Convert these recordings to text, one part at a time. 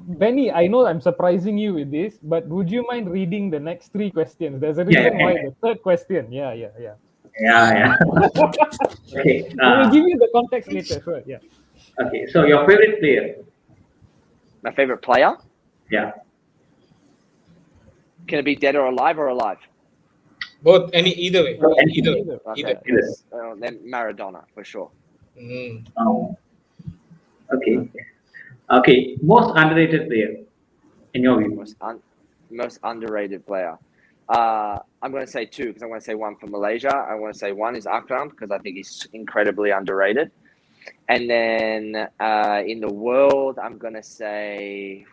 Benny, I know I'm surprising you with this, but would you mind reading the next 3 questions? There's a reason why the third question. Yeah. Yeah. Okay. I will give you the context later. Sure. Yeah. Okay. So your favorite player? My favorite player? Yeah. Can it be dead or alive or alive? Both. Either way. Either. Okay. Then Maradona for sure. Oh. Okay. Okay. Most underrated player in your view? Most underrated player. I'm going to say 2 because I'm going to say one for Malaysia. I want to say one is Akram because I think he's incredibly underrated. And then in the world, I'm going to say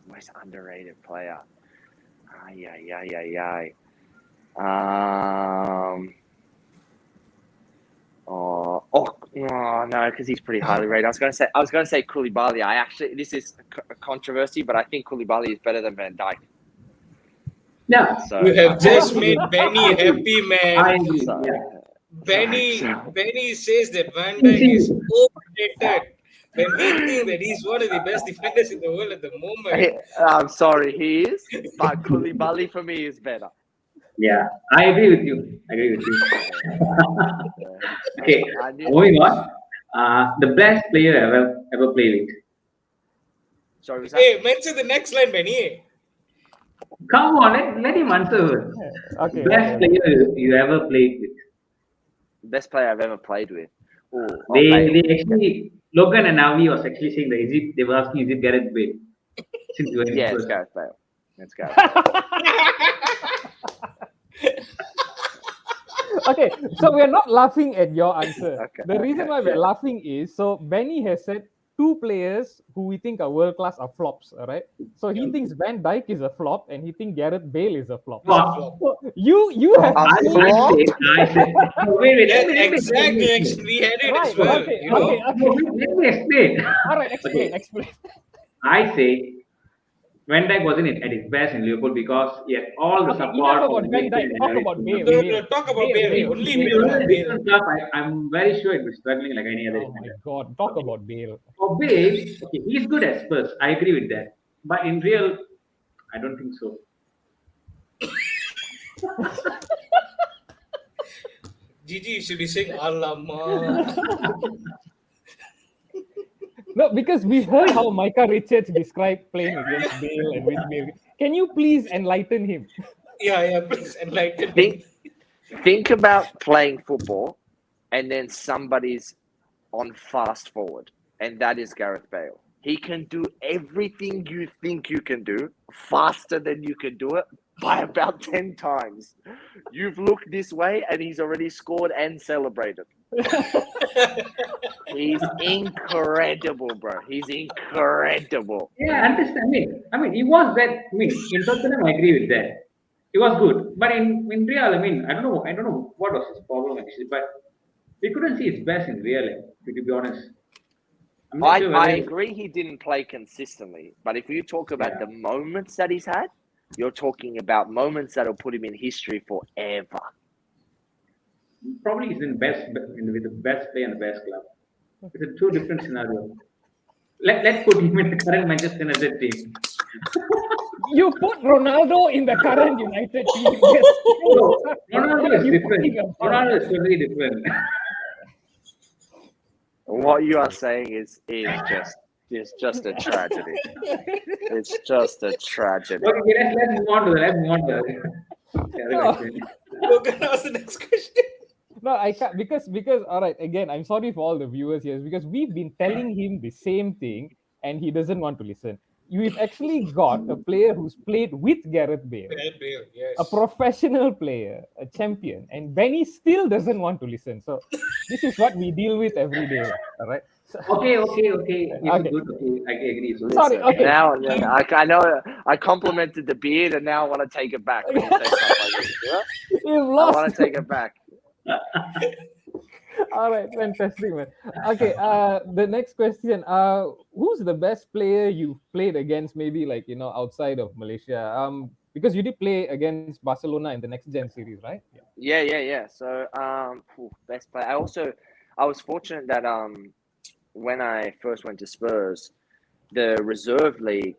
most underrated player. No, because he's pretty highly rated. I was going to say Koulibaly. This is a controversy, but I think Koulibaly is better than Van Dijk. Yeah. So, you have just made Benny happy, man. Benny says that Van Dijk is overrated. When we think that he's one of the best defenders in the world at the moment. I'm sorry, he is, but Koulibaly for me is better. Yeah, I agree with you. Okay, moving on. The best player ever played with. Sorry, hey, mention the next line, Benny. Come on, let him answer. Okay. Best player you ever played with. Best player I've ever played with. They actually, Logan and Navi was actually saying that they were asking, is it Gareth Bale? Since you were it's Gareth Bale. It's Gareth Bale. Okay, so we're not laughing at your answer. The reason why we're laughing is, so Benny has said 2 players who we think are world class are flops, all right? So he thinks Van Dijk is a flop and he thinks Gareth Bale is a flop. So you have I said wait, exactly. We had it as well. Okay. Let me explain. All right, explain. I say Van Dijk wasn't at his best in Liverpool because he had all the support. Talk about Van Dijk. Talk about Bale. No, talk about Bale. Only Bale. I'm very sure it was struggling like any other. Oh my God! Talk about Bale. For Bale, okay, he's good at Spurs. I agree with that. But in real, I don't think so. Gigi, you should be saying Alamak. No, because we heard how Micah Richards described playing against Bale and with Bale. Can you please enlighten him? Yeah, please enlighten him. Think about playing football and then somebody's on fast forward, and that is Gareth Bale. He can do everything you think you can do faster than you can do it by about 10 times. You've looked this way and he's already scored and celebrated. He's incredible, bro. He's incredible. Yeah, I understand. I mean, he was that. In Tottenham, I agree with that. He was good, but in Real, I don't know what was his problem actually, but we couldn't see his best in Real. To be honest, I agree he didn't play consistently, but if you talk about the moments that he's had, you're talking about moments that'll put him in history forever. Probably he's with the best player and the best club. It's a 2 different scenarios. Let's put him in the current Manchester United team. You put Ronaldo in the current United team. Ronaldo is different. Ronaldo is totally different. What you are saying is just a tragedy. It's just a tragedy. Okay, let's move on to that. Logan, ask the next question. No, I can't because all right, again, I'm sorry for all the viewers here because we've been telling him the same thing and he doesn't want to listen. We've actually got a player who's played with Gareth Bale, yes. a professional player, a champion, and Benny still doesn't want to listen. So this is what we deal with every day, all right? So, okay. Good. Okay, I agree. Sorry. Okay. Now I know I complimented the beard, and now I want to take it back. You've lost. I want to take it back. All right, fantastic, man. Okay, the next question. Who's the best player you've played against? Maybe outside of Malaysia. Because you did play against Barcelona in the next gen series, right? Yeah. So, best player. I was fortunate that when I first went to Spurs, the reserve league,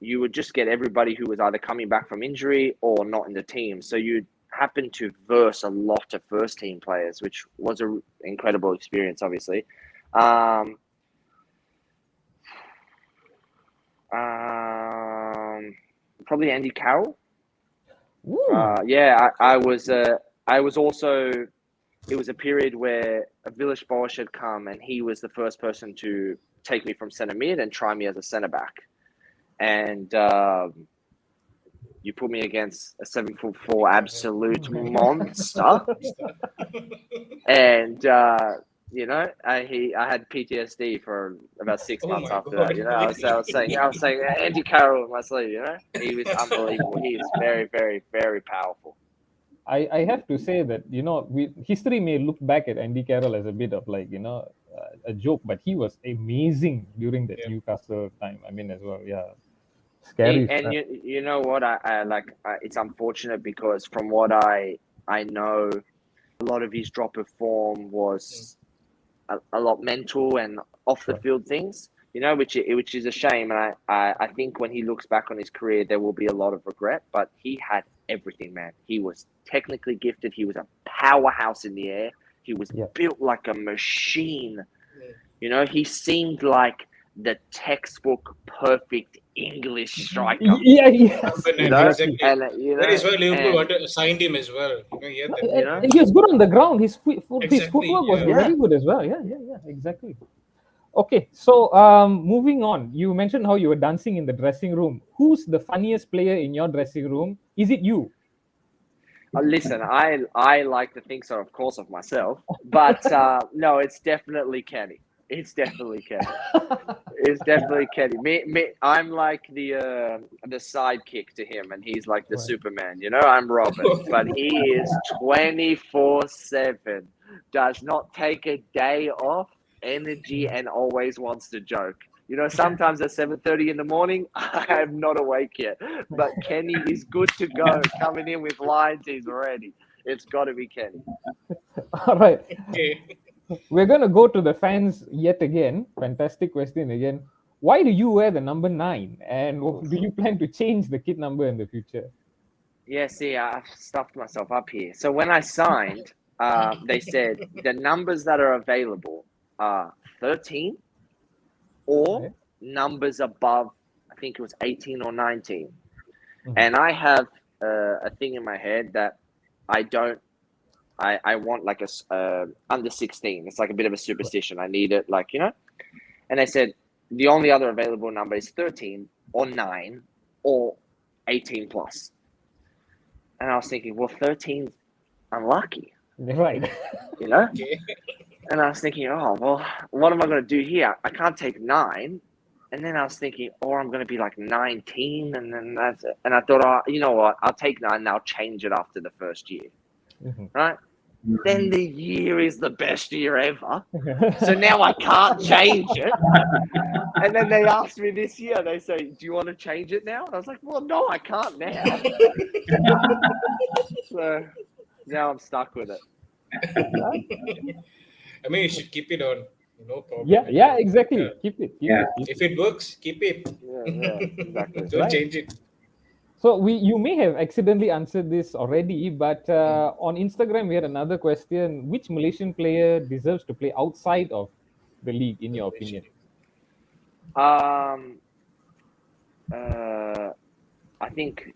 you would just get everybody who was either coming back from injury or not in the team. So you happen to verse a lot of first team players, which was an incredible experience, obviously. Probably Andy Carroll. I was also. It was a period where Villas Boas had come, and he was the first person to take me from centre mid and try me as a centre back. And you put me against a 7'4" absolute monster, and I had PTSD for about 6 months after that. You know, I was saying Andy Carroll in my sleeve. You know, he was unbelievable. He is very, very, very powerful. I have to say that, history may look back at Andy Carroll as a bit of like, a joke, but he was amazing during that Newcastle time. I mean, as well, yeah. Scary. And you know what? It's unfortunate because from what I know, a lot of his drop of form was a lot mental and off the field things, which is a shame. And I think when he looks back on his career, there will be a lot of regret, but he had everything, man. He was technically gifted. He was a powerhouse in the air. He was built like a machine. He seemed like the textbook perfect English striker. Yeah. Exactly. That is why Liverpool wanted to sign him as well. And he was good on the ground. His footwork was very good as well. Yeah, exactly. Okay, so moving on. You mentioned how you were dancing in the dressing room. Who's the funniest player in your dressing room? Is it you? Listen, I like to think so, of course, of myself. But no, it's definitely Kenny. It's definitely Kenny. I'm like the sidekick to him, and he's like the Superman. I'm Robin, but he is 24/7. Does not take a day off. Energy and always wants to joke. Sometimes at 7:30 in the morning, I am not awake yet. But Kenny is good to go. Coming in with lines, he's ready. It's got to be Kenny. All right. Okay. We're going to go to the fans yet again. Fantastic question again. Why do you wear the number 9? And do you plan to change the kit number in the future? Yeah, see, I've stuffed myself up here. So when I signed, they said the numbers that are available are 13 or numbers above, I think it was 18 or 19. Mm-hmm. And I have a thing in my head that I want like a under 16. It's like a bit of a superstition. I need it, and they said the only other available number is 13 or 9 or 18 plus. And I was thinking, well, 13's unlucky. Right. Okay. And I was thinking, oh, well, what am I going to do here? I can't take 9. And then I was thinking, I'm going to be like 19. And then that's it. And I thought, oh, you know what? I'll take 9 and I'll change it after the first year. Mm-hmm. Right? Mm-hmm. Then the year is the best year ever. So now I can't change it. And then they asked me this year, they say, do you want to change it now? And I was like, well, no, I can't now. So now I'm stuck with it. I mean, you should keep it on. No problem. Yeah, exactly. Keep it. If it works, keep it. Yeah, exactly. Don't change it. So you may have accidentally answered this already, but on Instagram we had another question: which Malaysian player deserves to play outside of the league, in your opinion? I think.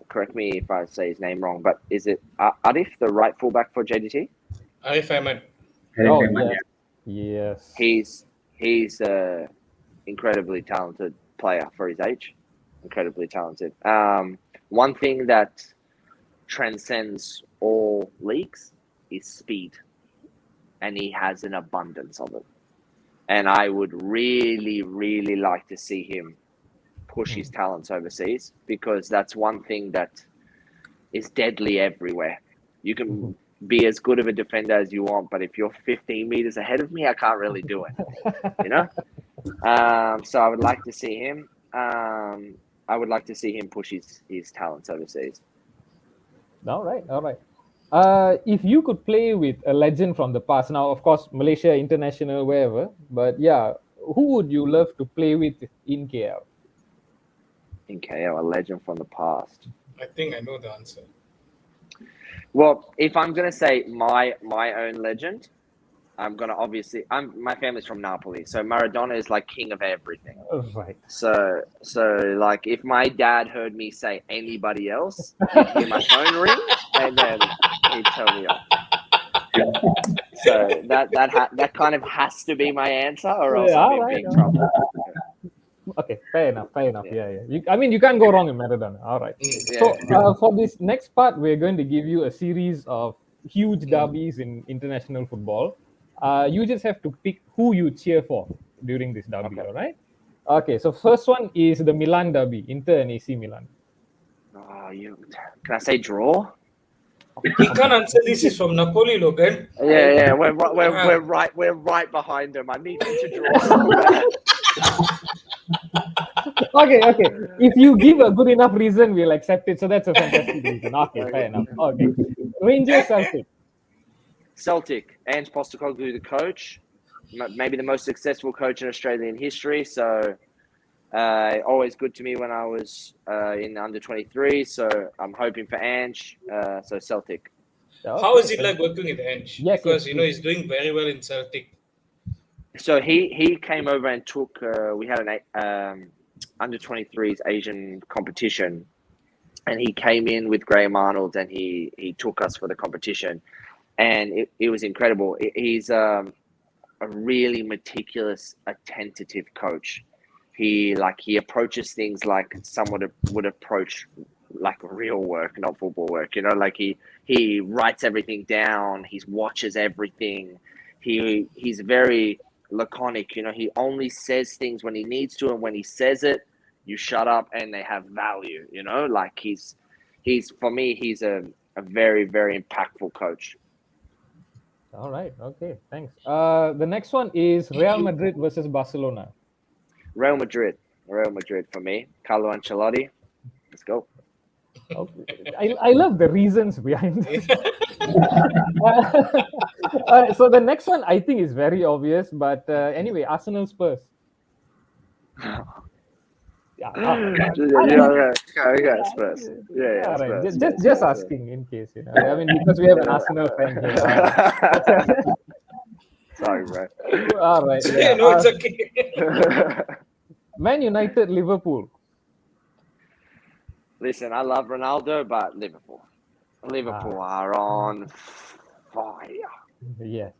Correct me if I say his name wrong, but is it Arif, the right fullback for JDT? Arif Ahmed. Oh, yes. He's a incredibly talented player for his age. Incredibly talented. One thing that transcends all leagues is speed, and he has an abundance of it. And I would really, really like to see him push his talents overseas, because that's one thing that is deadly everywhere. You can be as good of a defender as you want, but if you're 15 meters ahead of me, I can't really do it. So I would like to see him. I would like to see him push his talents overseas. All right. If you could play with a legend from the past, now of course Malaysia, international, wherever, but who would you love to play with in KL? In KL, a legend from the past. I think I know the answer. Well, if I'm gonna say my own legend, I'm gonna obviously my family's from Napoli, so Maradona is like king of everything. Right. So like if my dad heard me say anybody else, he'd hear my phone ring and then he'd tell me off. So that kind of has to be my answer, or else Yeah, I'm in alright, big trouble. Okay, fair enough. Yeah. You can't go wrong in Maradona. All right. So for this next part, we're going to give you a series of huge derbies in international football. You just have to pick who you cheer for during this derby. Okay. All right. Okay. So first one is the Milan derby, Inter and AC Milan. Can I say draw? He can't answer this. Is from Napoli, Logan. Yeah. We're right behind him. I need him to draw so bad. Okay. If you give a good enough reason, we'll accept it. So that's a fantastic reason. Okay, fair enough. Okay. Rangers Celtic. Celtic. Ange Postecoglou, the coach, maybe the most successful coach in Australian history. So always good to me when I was in under 23. So I'm hoping for Ange. So Celtic. How is it like working with Ange? Yes, because yes. he's doing very well in Celtic. So he came over and took. We had an under 23s Asian competition, and he came in with Graham Arnold, and he took us for the competition, and it was incredible. He's a really meticulous, attentive coach. He approaches things like someone would approach like real work, not football work. Like he writes everything down. He watches everything. He's very laconic. He only says things when he needs to, and when he says it, you shut up and they have value. Like he's for me, he's a very, very impactful coach. All right. Okay. Thanks. The next one is Real Madrid versus Barcelona. Real Madrid for me. Carlo Ancelotti. Let's go. Okay. I love the reasons behind it. So the next one I think is very obvious, but anyway, Arsenal Spurs. Yeah, Spurs. Yeah, right. Spurs. Just asking in case, I mean, because we have an Arsenal fan here. Sorry, bro. All right. Yeah, no, it's okay. Man United, Liverpool. Listen, I love Ronaldo, but Liverpool are on fire. Yeah.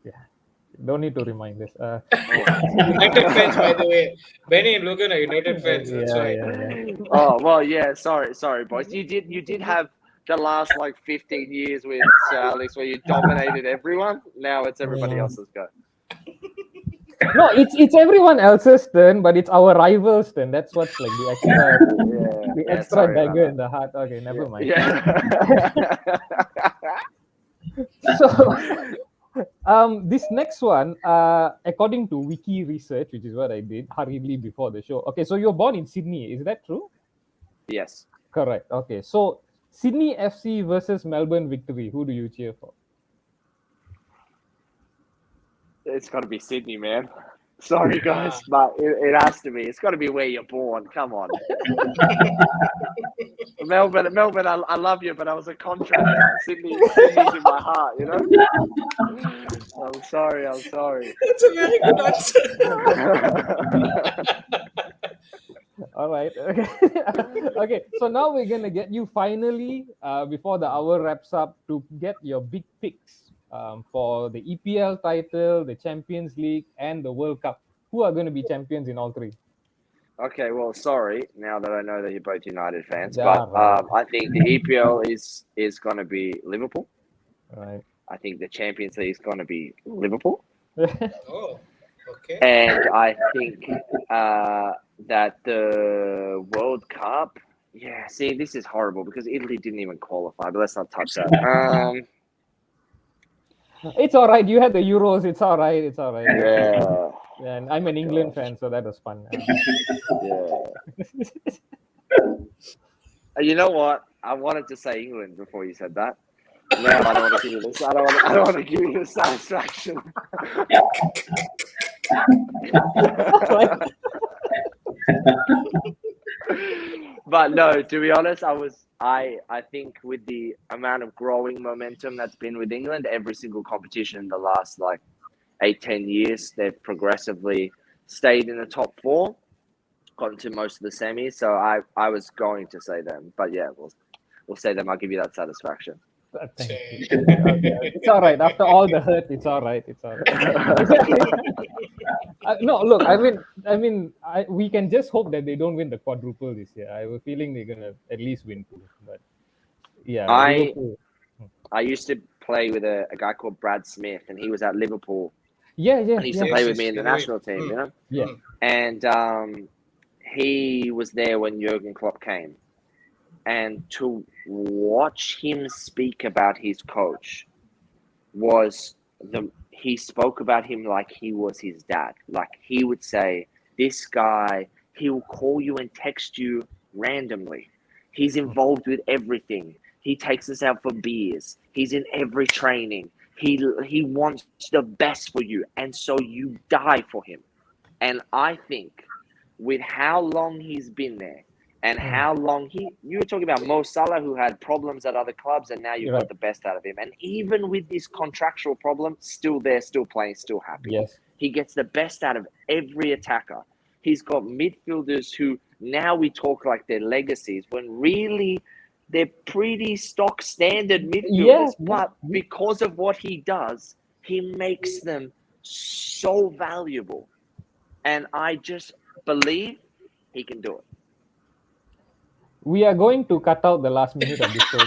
Don't need to remind us. United fans, by the way. Benny and Logan are United fans. That's why. Yeah. Oh well, yeah. Sorry, boys. You did have the last 15 years with Sir Alex where you dominated everyone. Now it's everybody else's go. No, it's everyone else's turn, but it's our rivals' turn. That's what's like the extra dagger in the heart. Okay, never mind. Yeah. So, this next one, according to Wiki Research, which is what I did hurriedly before the show. Okay, so you're born in Sydney, is that true? Yes. Correct. Okay, so Sydney FC versus Melbourne Victory. Who do you cheer for? It's got to be Sydney, man. Sorry, guys, but it has to be. It's got to be where you're born. Come on. Melbourne, I love you, but I was a contractor. Sydney's in my heart, I'm sorry. That's a very good answer. All right. Okay. Okay. So now we're gonna get you finally, before the hour wraps up, to get your big picks for the EPL title, the Champions League, and the World Cup. Who are going to be champions in all three? Okay. Well, sorry. Now that I know that you're both United fans, Yeah, but right. I think the EPL is going to be Liverpool. Right. I think the Champions League is going to be Liverpool. Oh. Okay. And I think that the World Cup, see, this is horrible because Italy didn't even qualify, but let's not touch that. It's all right. You had the Euros. It's all right. Yeah. And I'm an England fan, so that was fun. Yeah. You know what? I wanted to say England before you said that. Now I don't want to give you this. I don't want to give you the satisfaction. But no, to be honest, I think with the amount of growing momentum that's been with England, every single competition in the last like 8-10 years, they've progressively stayed in the top four, gotten to most of the semis. So I was going to say them, but yeah, we'll say them. I'll give you that satisfaction. Thank you. Okay. It's all right. After all the hurt, it's all right. It's all right. No, look. We can just hope that they don't win the quadruple this year. I have a feeling they're gonna at least win two. But yeah, Liverpool. I used to play with a guy called Brad Smith, and he was at Liverpool. Yeah. And he used to play with me in the national team, you know. Yeah. And he was there when Jurgen Klopp came. And to watch him speak about his coach he spoke about him like he was his dad. Like he would say, this guy, he will call you and text you randomly. He's involved with everything. He takes us out for beers. He's in every training. He wants the best for you. And so you die for him. And I think with how long he's been there, and how long you were talking about Mo Salah, who had problems at other clubs, and now you've got the best out of him. And even with this contractual problem, still there, still playing, still happy. Yes. He gets the best out of every attacker. He's got midfielders who now we talk like they're legacies, when really they're pretty stock standard midfielders. But because of what he does, he makes them so valuable. And I just believe he can do it. We are going to cut out the last minute of this show.